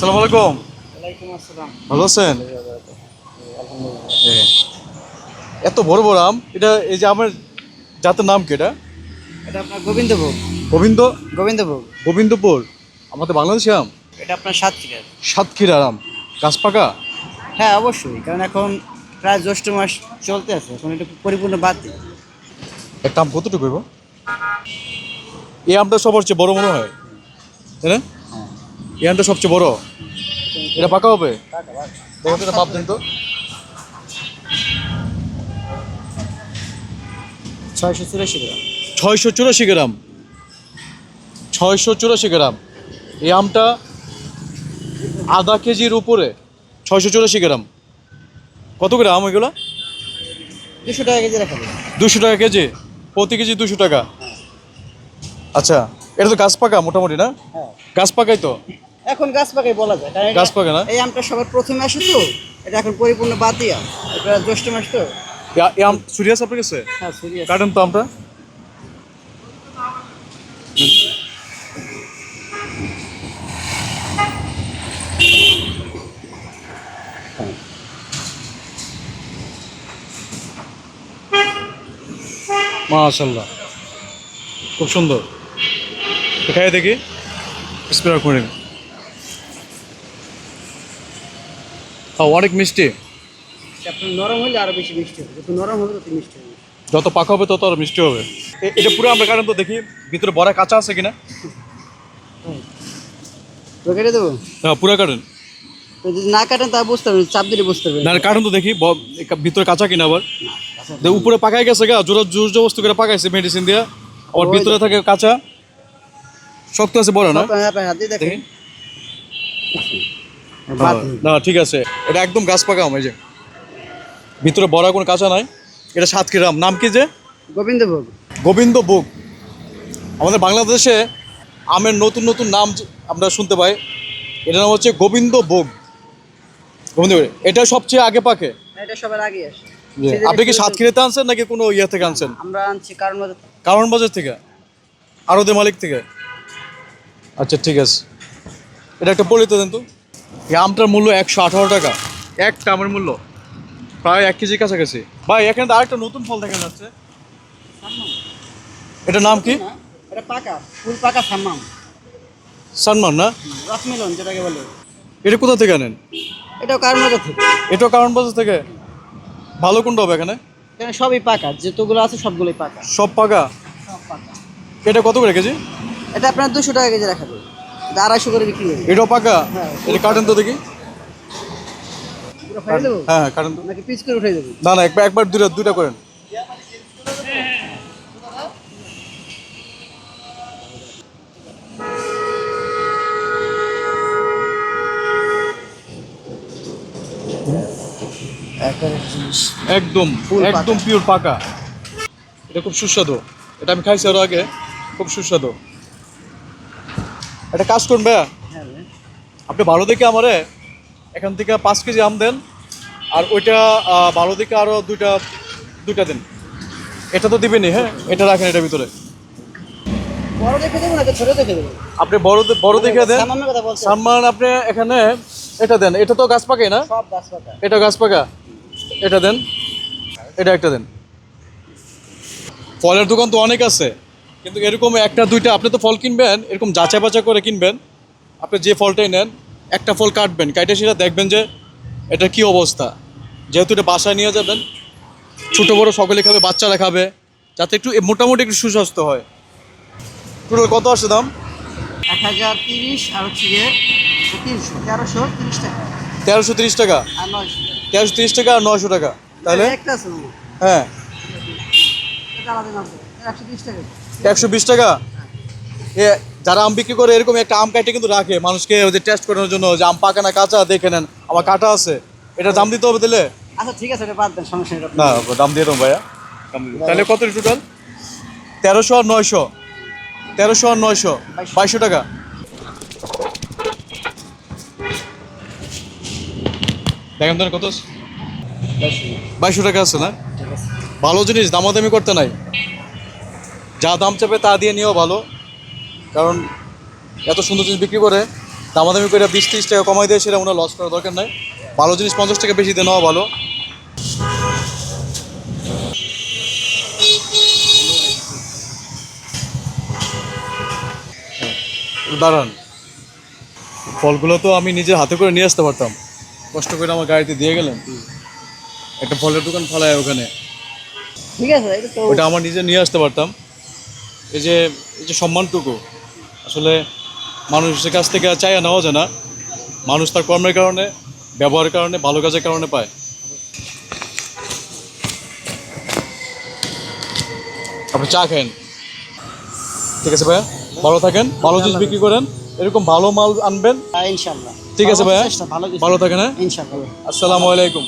আসসালামু আলাইকুম। ওয়ালাইকুম আসসালাম। ভালো আছেন? আলহামদুলিল্লাহ। এত বড় বড় আম, এটা এই যে আমের জাতের নাম কি? এটা এটা আপনার গোবিন্দভোগ। গোবিন্দ গোবিন্দভোগ। গোবিন্দপুর, আমাদের বাংলাদেশি আম। এটা আপনার সাতক্ষীরার। সাতক্ষীরার আম, গাছ পাকা। হ্যাঁ অবশ্যই, কারণ এখন প্রায় জ্যৈষ্ঠ মাস চলতে আছে, এখন এটা পরিপূর্ণ বাদ দিই। একটা আম কতটুকু হইব? এই আমটা সবার চেয়ে বড় মনে হয়, তাই না? হ্যাঁ। এই আমটা সবচেয়ে বড়। এটা পাকা হবে? দেখেন তো, এটা মাপ দেন তো। 684 গ্রাম। 684 গ্রাম। 684 গ্রাম। এই আমটা আধা কেজির উপরে। 684 গ্রাম। কত গ্রাম এগুলো? 200 টাকা কেজি রাখা যাবে। 200 টাকা কেজি, প্রতি কেজি 200 টাকা। আচ্ছা, এটা তো গাছ পাকা মোটামুটি, না? হ্যাঁ, গাছ পাকাই তো। এখন গাছ পাকাই বলা যায়, কারণ গাছ পাকা না? এই আমটা সবার প্রথমে আসে তো, এটা এখন পরিপূর্ণ বাদ দিয়া, এটা জ্যৈষ্ঠ মাস তো। এই আম সিরিয়াস আপনার কাছে? হ্যাঁ সিরিয়াস। কাটেন তো আমটা। মাশাআল্লাহ, খুব সুন্দর। খাই দেখি, স্প্রে করে। অনেক মিষ্টি। আপনার নরম হলে আরো বেশি মিষ্টি হবে, যত নরম হবে তত মিষ্টি হবে। যত পাকা হবে তত আরো মিষ্টি হবে। এটা পুরো আমরা কাটেন তো দেখি, ভিতরে বড়া কাঁচা আছে কিনা। তো কেটে দেবো? হ্যাঁ, পুরো কাটেন। তো যদি না কাটেন তা বুঝতে পারবেন, চাপ দিলে বুঝতে পারবেন। না, কাটেন তো দেখি ভিতরে কাঁচা কিনা। আবার উপরে পাকাই গেছে গা, জোর জবস্তি করে পাকাইছে মেডিসিন দিয়ে। আবার ভিতরে থাকে কাঁচা, শক্ত আছে, বড় না? আপনার হাত দিয়ে দেখেন। দেখি। না ঠিক আছে, এটা একদম গাছ পাকা আম। এই যে ভিতরে বড়া, কোনো কাঁচা নাই। এটা সাতক্ষীরা আম। নাম কি যে? গোবিন্দভোগ। গোবিন্দভোগ। আমাদের বাংলাদেশে আমের নতুন নতুন নাম আমরা শুনতে পাই। এটার নাম হচ্ছে গোবিন্দভোগ। গোবিন্দভোগ এটা সবচেয়ে আগে পাকে। এটা সবার আগে আসে। আপনি কি সাতক্ষীরাতে আনছেন নাকি কোনো ইয়ে থেকে আনছেন? আমরা আনছি কারণ কারণ বাজার থেকে, আড়তে মালিক থেকে। আচ্ছা ঠিক আছে, এটা একটা পলিতে দেন তো। এই আমটার মূল্য 118 টাকা। একটা আমের মূল্য প্রায় 1 কেজির কাছাকাছি। ভাই, এখানে তো আরেকটা নতুন ফল দেখা যাচ্ছে, এটার নাম কি? এটা পাকা, ফুল পাকা সাম্মাম। সানমান না? রসমেলন যেটাকে বলে। এটা কোথা থেকে আনেন? এটাও কারণ থেকে। এটাও কারণ বাজার থেকে। ভালো কোনটা হবে এখানে? এখানে সবই পাকা, যেতগুলো আছে সবগুলোই পাকা। সব পাকা। সব পাকা। এটা কত করে কেজি? এটা আপনার 200 টাকা কেজি রাখা যাবে, এটা 250 করে বিক্রি হবে। এটাও পাকা? হ্যাঁ। এটা কাটেন তো দেখি। পুরো ফাইল দেবো হ্যাঁ কাটেন তো। নাকি পিস করে উঠাই দেবো? না না, একবার দুইটা করেন। একদম একদম পিওর পাকা। এটা খুব সুস্বাদু। এটা আমি খাইছি আরো আগে, খুব সুস্বাদু। একটা কাজ করুন ভাইয়া, হ্যাঁ ভাই। আপনি ভালো দেখে আমারে এখান থেকে 5 কেজি আম দেন, আর ওইটা ভালো দেখে আরো দুইটা দেন। এটা তো দিবেনই, হ্যাঁ এটা রাখেন এটার ভিতরে। বড় দেখে দেবো নাকি ছোট দেখে দেবো? আপনি বড় দেখে দেন। সামান্য কথা বলতে। সম্মান আপনি এখানে এটা দেন। এটা তো গাছ পাকাই না? সব গাছ পাকা। এটা গাছ পাকা। এটা দেন, এটা একটা দেন। ফলের দোকান তো অনেক আছে, কিন্তু এরকম একটা দুইটা আপনি তো ফল কিনবেন, এরকম যাচাই বাছাই করে কিনবেন। আপনি যে ফলটাই নেন, একটা ফল কাটবেন, কাটে সেটা দেখবেন যে এটা কি অবস্থা। যেহেতু এটা বাসায় নিয়ে যাবেন, ছোটো বড়ো সকলে খাবে, বাচ্চারা খাবে, যাতে একটু মোটামুটি একটু সুস্বাস্থ্য হয়। টোটাল কত আসছে দাম? 1030 আর হচ্ছে গিয়ে 1330 টাকা। 1330 টাকা। আর 900 টাকা। 1330 টাকা আর 900 টাকা। তাহলে একটা আছে মামা, হ্যাঁ, এটা আলাদা নাম। 130 টাকা। 120 টাকা। এ যারা আম বিক্রি করে এরকম একটা আম কাটে কিন্তু রাখে মানুষকে, ওই যে টেস্ট করানোর জন্য, যে আম পাকা না কাঁচা দেখে নেন, আমার কাটা আছে, এটা দাম দিতে হবে দিলে। আচ্ছা ঠিক আছে, এটা বাদ দেন, সমস্যা নেই। না, দাম দিয়ে দেবো ভাইয়া। তাহলে কত টোটাল? 1300 আর 900। 1300 আর 900, 2200 টাকা। দেখেন তো কত? 2200 টাকা আছে না? ঠিক আছে। ভালো জিনিস, দামাদামি করতে নাই। যা দাম চাপে তা দিয়ে নিয়েও ভালো, কারণ এত সুন্দর জিনিস বিক্রি করে দামাদামি করে 20-30 টাকা কমাই দেয়, সেটা ওনার লস করার দরকার নাই। ভালো জিনিস 50 টাকা বেশি দিয়ে নেওয়া ভালো। দাঁড়ান, ফলগুলো তো আমি নিজের হাতে করে নিয়ে আসতে পারতাম, কষ্ট করে আমার গাড়িতে দিয়ে গেলেন। একটা ফলের দোকান ফালায় ওখানে, ঠিক আছে, এটা তো ওটা আমার নিজে নিয়ে আসতে পারতাম। এই যে এই যে সম্মানটুকু আসলে মানুষের কাছ থেকে চাইয়া নেওয়া যায় না, মানুষ তার কর্মের কারণে, ব্যবহারের কারণে, ভালো কাজের কারণে পায়। আপনি চা খান, ঠিক আছে ভাইয়া, ভালো থাকেন, ভালো জিনিস বিক্রি করেন, এরকম ভালো মাল আনবেন। ইনশাল্লাহ। ঠিক আছে ভাইয়া, ভালো কিছু। ভালো থাকেন, হ্যাঁ, ইনশাল্লাহ। আসসালামু আলাইকুম।